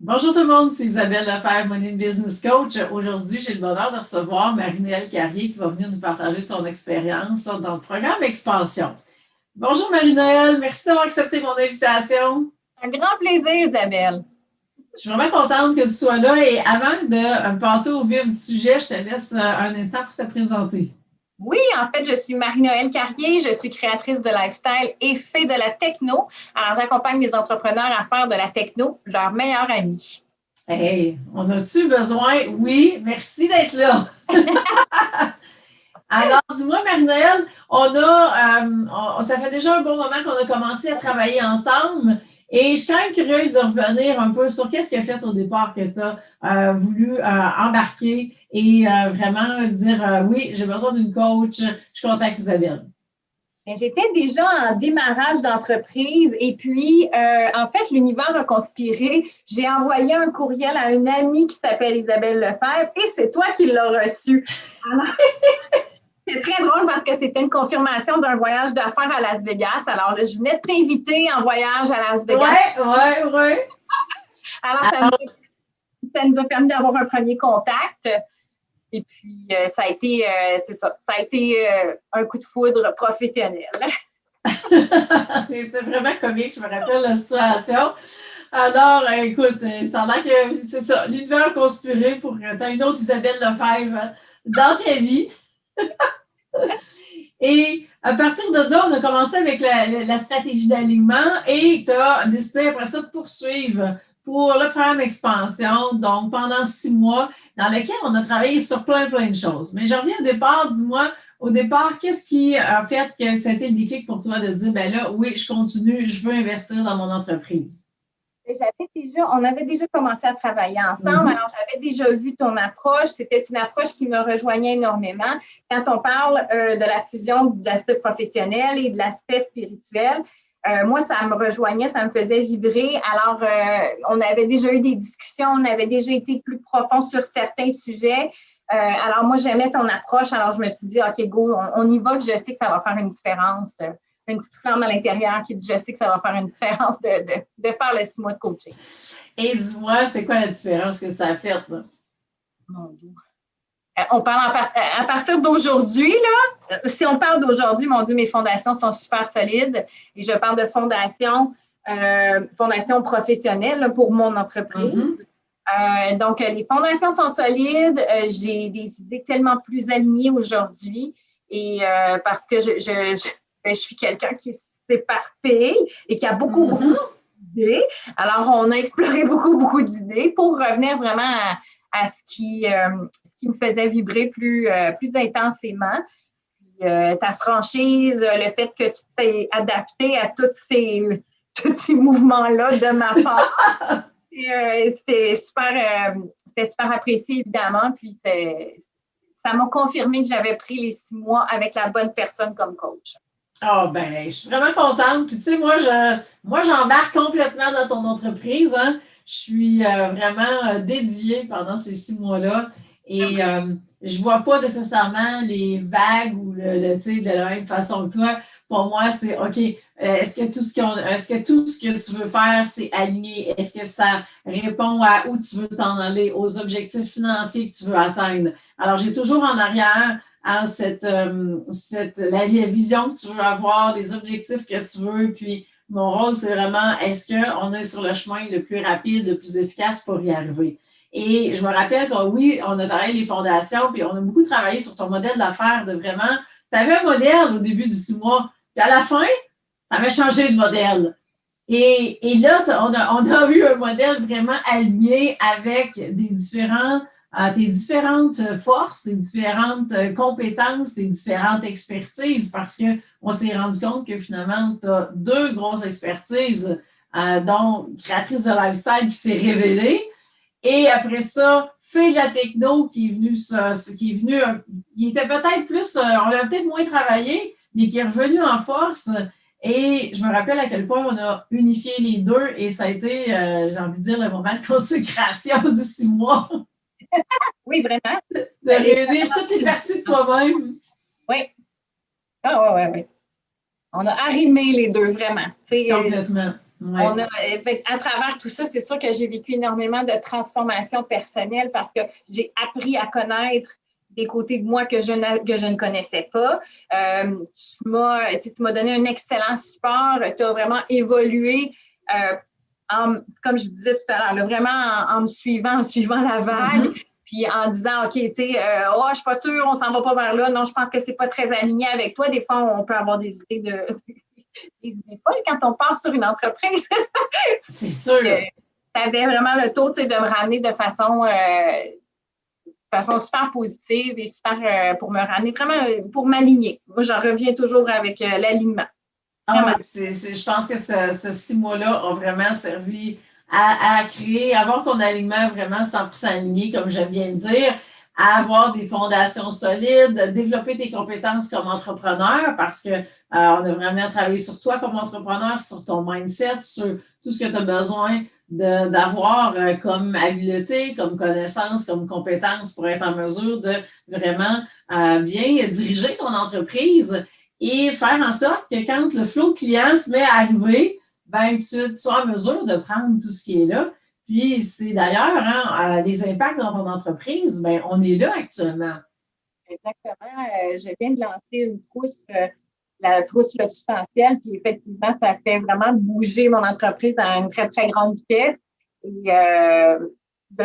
Bonjour tout le monde, c'est Isabelle Lefebvre, Money Business Coach. Aujourd'hui, j'ai le bonheur de recevoir Marie-Noëlle Carrier qui va venir nous partager son expérience dans le programme Expansion. Bonjour Marie-Noëlle, merci d'avoir accepté mon invitation. Un grand plaisir, Isabelle. Je suis vraiment contente que tu sois là et avant de passer au vif du sujet, je te laisse un instant pour te présenter. Oui, en fait, je suis Marie-Noëlle Carrier, je suis créatrice de lifestyle et fée de la techno. Alors, j'accompagne les entrepreneurs à faire de la techno leur meilleur ami. Hey, on a-tu besoin? Oui, merci d'être là. Alors, dis-moi, Marie-Noëlle, ça fait déjà un bon moment qu'on a commencé à travailler ensemble et je suis quand même curieuse de revenir un peu sur qu'est-ce qui a fait au départ que tu as voulu embarquer et vraiment dire oui, j'ai besoin d'une coach, je contacte Isabelle. J'étais déjà en démarrage d'entreprise et puis, en fait, l'univers a conspiré. J'ai envoyé un courriel à une amie qui s'appelle Isabelle Lefebvre et c'est toi qui l'as reçu. Alors, c'est très drôle parce que c'était une confirmation d'un voyage d'affaires à Las Vegas. Alors, là, je venais de t'inviter en voyage à Las Vegas. Oui. Alors, ça nous a permis d'avoir un premier contact. Et puis, ça a été, un coup de foudre professionnel. C'était vraiment comique, je me rappelle la situation. Alors, écoute, ça a l'air que c'est ça, l'univers a conspiré pour que tu aies une autre Isabelle Lefebvre dans ta vie. Et à partir de là, on a commencé avec la stratégie d'alignement et tu as décidé après ça de poursuivre pour le programme Expansion, donc pendant 6 mois, dans lequel on a travaillé sur plein de choses. Mais je reviens au départ, dis-moi, au départ, qu'est-ce qui a fait que ça a été le déclic pour toi de dire, ben là, oui, je continue, je veux investir dans mon entreprise? On avait déjà commencé à travailler ensemble, alors j'avais déjà vu ton approche. C'était une approche qui me rejoignait énormément. Quand on parle de la fusion de l'aspect professionnel et de l'aspect spirituel, moi, ça me rejoignait, ça me faisait vibrer. Alors, on avait déjà eu des discussions, on avait déjà été plus profond sur certains sujets. Alors, moi, j'aimais ton approche. Alors, je me suis dit, OK, go, on y va, je sais que ça va faire une différence. Une petite flamme à l'intérieur qui dit, je sais que ça va faire une différence de faire le 6 mois de coaching. Et dis-moi, c'est quoi la différence que ça a fait, là? Mon Dieu. On parle à partir d'aujourd'hui, là. Si on parle d'aujourd'hui, mon Dieu, mes fondations sont super solides et je parle de fondation professionnelle là, pour mon entreprise. Donc, les fondations sont solides. J'ai des idées tellement plus alignées aujourd'hui et parce que je suis quelqu'un qui s'éparpille et qui a beaucoup d'idées. Alors, on a exploré beaucoup d'idées pour revenir vraiment à ce qui me faisait vibrer plus intensément. Puis, ta franchise, le fait que tu t'es adapté à tous ces mouvements-là de ma part. C'était super apprécié, évidemment. Puis, ça m'a confirmé que j'avais pris les 6 mois avec la bonne personne comme coach. Ah, ben, je suis vraiment contente. Puis, tu sais, moi, j'embarque complètement dans ton entreprise. Hein. Je suis vraiment dédiée pendant ces 6 mois-là. Et je ne vois pas nécessairement les vagues ou tu sais, de la même façon que toi. Pour moi, c'est OK. Est-ce que tout ce que tu veux faire, c'est aligné? Est-ce que ça répond à où tu veux t'en aller, aux objectifs financiers que tu veux atteindre? Alors, j'ai toujours en arrière la vision que tu veux avoir, les objectifs que tu veux. Puis, mon rôle, c'est vraiment, est-ce qu'on est sur le chemin le plus rapide, le plus efficace pour y arriver? Et je me rappelle que oui, on a travaillé les fondations, puis on a beaucoup travaillé sur ton modèle d'affaires de vraiment, tu avais un modèle au début du 6 mois, puis à la fin, tu avais changé de modèle. Et là, on a eu un modèle vraiment aligné avec tes différentes forces, tes différentes compétences, tes différentes expertises, parce qu'on s'est rendu compte que finalement, tu as 2 grosses expertises, dont créatrice de lifestyle qui s'est révélée, et après ça, fait de la techno qui était peut-être plus, on l'a peut-être moins travaillé, mais qui est revenu en force. Et je me rappelle à quel point on a unifié les deux et ça a été, j'ai envie de dire, le moment de consécration du 6 mois. Oui, vraiment. De réunir toutes les parties de toi-même. Oui. Ah, oui. On a arrimé les deux, vraiment. Complètement. Ouais. À travers tout ça, c'est sûr que j'ai vécu énormément de transformations personnelles parce que j'ai appris à connaître des côtés de moi que je ne connaissais pas. Tu m'as donné un excellent support. Tu as vraiment évolué, comme je disais tout à l'heure, vraiment en me suivant, en suivant la vague. Puis en disant, OK, tu sais, je suis pas sûre, on s'en va pas vers là. Non, je pense que c'est pas très aligné avec toi. Des fois, on peut avoir des idées folles quand on part sur une entreprise. C'est sûr. Tu avais vraiment le tour, tu sais, de me ramener de façon super positive et super pour me ramener, vraiment pour m'aligner. Moi, j'en reviens toujours avec l'alignement. Ah oui, je pense que ce 6 mois-là a vraiment servi à créer, avoir ton alignement vraiment 100% aligné, comme j'aime bien le dire, à avoir des fondations solides, développer tes compétences comme entrepreneur parce que on a vraiment travaillé sur toi comme entrepreneur, sur ton mindset, sur tout ce que tu as besoin d'avoir comme habileté, comme connaissance, comme compétence pour être en mesure de vraiment bien diriger ton entreprise et faire en sorte que quand le flot client se met à arriver, ben, tu sois en mesure de prendre tout ce qui est là. Puis, c'est d'ailleurs, les impacts dans ton entreprise, ben, on est là actuellement. Exactement. Je viens de lancer une trousse, la trousse Lotissentiel, puis effectivement, ça fait vraiment bouger mon entreprise à une très, très grande vitesse. Et là,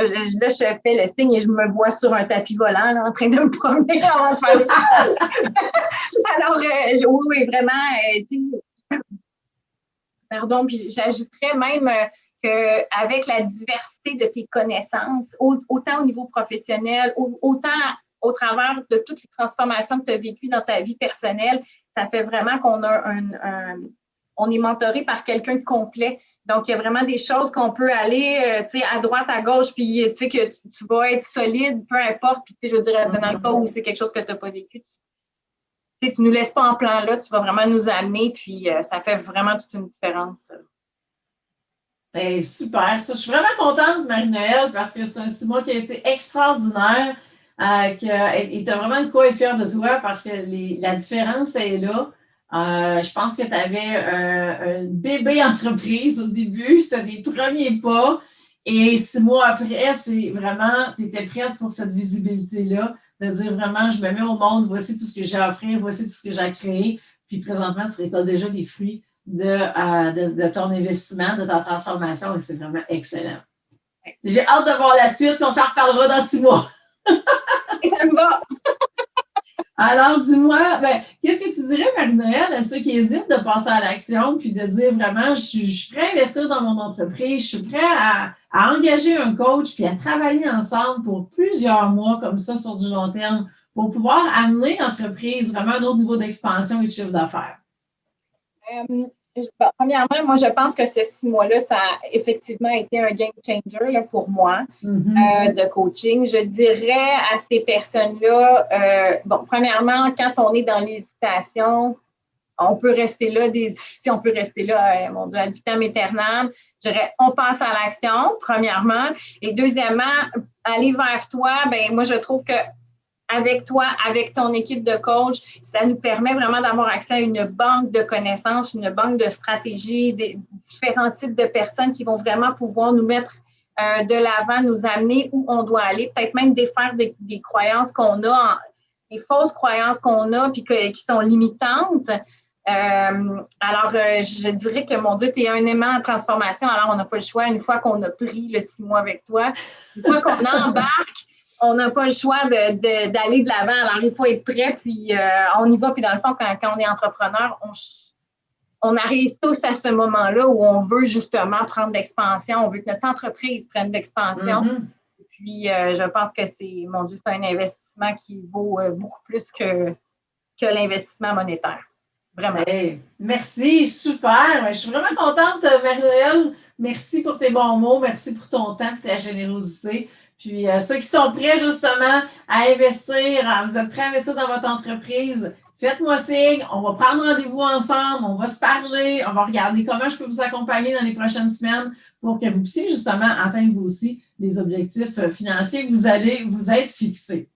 je fais le signe et je me vois sur un tapis volant là, en train de me promener avant de faire le Alors, oui, vraiment, pardon, puis j'ajouterais même qu'avec la diversité de tes connaissances, autant au niveau professionnel, autant au travers de toutes les transformations que tu as vécues dans ta vie personnelle, ça fait vraiment qu'on a on est mentoré par quelqu'un de complet. Donc, il y a vraiment des choses qu'on peut aller à droite, à gauche, puis que tu vas être solide, peu importe. Puis, je veux dire, dans le cas où c'est quelque chose que tu n'as pas vécu, tu ne nous laisses pas en plan là, tu vas vraiment nous amener, puis ça fait vraiment toute une différence. Hey, super. Ça, je suis vraiment contente, Marie-Noëlle, parce que c'est un 6 mois qui a été extraordinaire. Et tu as vraiment de quoi être fière de toi parce que la différence est là. Je pense que tu avais un bébé entreprise au début, c'était des premiers pas. Et 6 mois après, c'est vraiment, tu étais prête pour cette visibilité-là, de dire vraiment, je me mets au monde, voici tout ce que j'ai à offrir, voici tout ce que j'ai à créer. Puis présentement, tu récoltes déjà les fruits de ton investissement, de ta transformation, et c'est vraiment excellent. J'ai hâte de voir la suite, qu'on s'en reparlera dans 6 mois. Et ça me va! Alors, dis-moi, qu'est-ce que tu dirais, Marie-Noëlle, à ceux qui hésitent de passer à l'action puis de dire vraiment, je suis prêt à investir dans mon entreprise, je suis prêt à engager un coach puis à travailler ensemble pour plusieurs mois comme ça sur du long terme pour pouvoir amener l'entreprise vraiment à un autre niveau d'expansion et de chiffre d'affaires? Premièrement, moi, je pense que ce 6 mois-là, ça a effectivement été un game changer là, pour moi de coaching. Je dirais à ces personnes-là, premièrement, quand on est dans l'hésitation, on peut rester là, on peut rester là, mon Dieu, ad vitam aeternam. Je dirais, on passe à l'action, premièrement. Et deuxièmement, aller vers toi, moi, je trouve que avec toi, avec ton équipe de coach, ça nous permet vraiment d'avoir accès à une banque de connaissances, une banque de stratégies, des différents types de personnes qui vont vraiment pouvoir nous mettre de l'avant, nous amener où on doit aller, peut-être même défaire des croyances qu'on a, des fausses croyances qu'on a puis qui sont limitantes. Alors, je dirais que, mon Dieu, tu es un aimant en transformation, alors on n'a pas le choix, une fois qu'on a pris le 6 mois avec toi, une fois qu'on embarque, on n'a pas le choix d'aller de l'avant. Alors, il faut être prêt, puis on y va. Puis dans le fond, quand on est entrepreneur, on arrive tous à ce moment-là où on veut justement prendre l'expansion. On veut que notre entreprise prenne l'expansion. Puis, je pense que c'est, mon Dieu, c'est un investissement qui vaut beaucoup plus que l'investissement monétaire. Vraiment. Hey, merci, super. Je suis vraiment contente, Marie-Noëlle. Merci pour tes bons mots. Merci pour ton temps et ta générosité. Puis, ceux qui sont prêts justement à investir, vous êtes prêts à investir dans votre entreprise, faites-moi signe. On va prendre rendez-vous ensemble. On va se parler. On va regarder comment je peux vous accompagner dans les prochaines semaines pour que vous puissiez justement atteindre vous aussi les objectifs financiers que vous allez vous être fixés.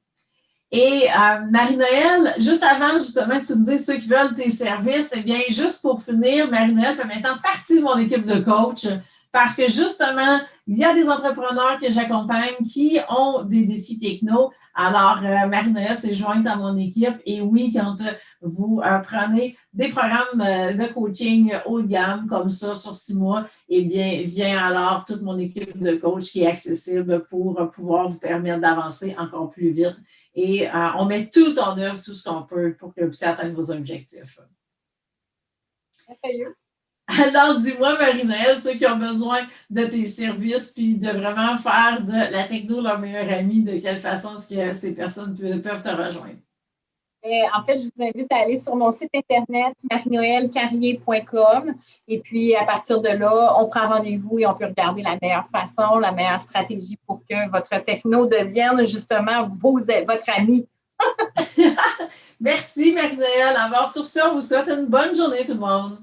Et Marie-Noël, juste avant justement que tu me dises ceux qui veulent tes services, eh bien, juste pour finir, Marie-Noël fait maintenant partie de mon équipe de coach parce que justement, il y a des entrepreneurs que j'accompagne qui ont des défis techno. Alors, Marie-Noël s'est jointe à mon équipe. Et oui, quand vous prenez des programmes de coaching haut de gamme comme ça sur 6 mois, eh bien, vient alors toute mon équipe de coach qui est accessible pour pouvoir vous permettre d'avancer encore plus vite. Et on met tout en œuvre, tout ce qu'on peut pour que vous puissiez atteindre vos objectifs. Merveilleux. Alors, dis-moi, Marie-Noël, ceux qui ont besoin de tes services puis de vraiment faire de la techno leur meilleur ami, de quelle façon est-ce que ces personnes peuvent te rejoindre? En fait, je vous invite à aller sur mon site internet marienoelcarrier.com et puis à partir de là, on prend rendez-vous et on peut regarder la meilleure façon, la meilleure stratégie pour que votre techno devienne justement votre ami. Merci, Marie-Noël. Alors, sur ce, on vous souhaite une bonne journée, tout le monde.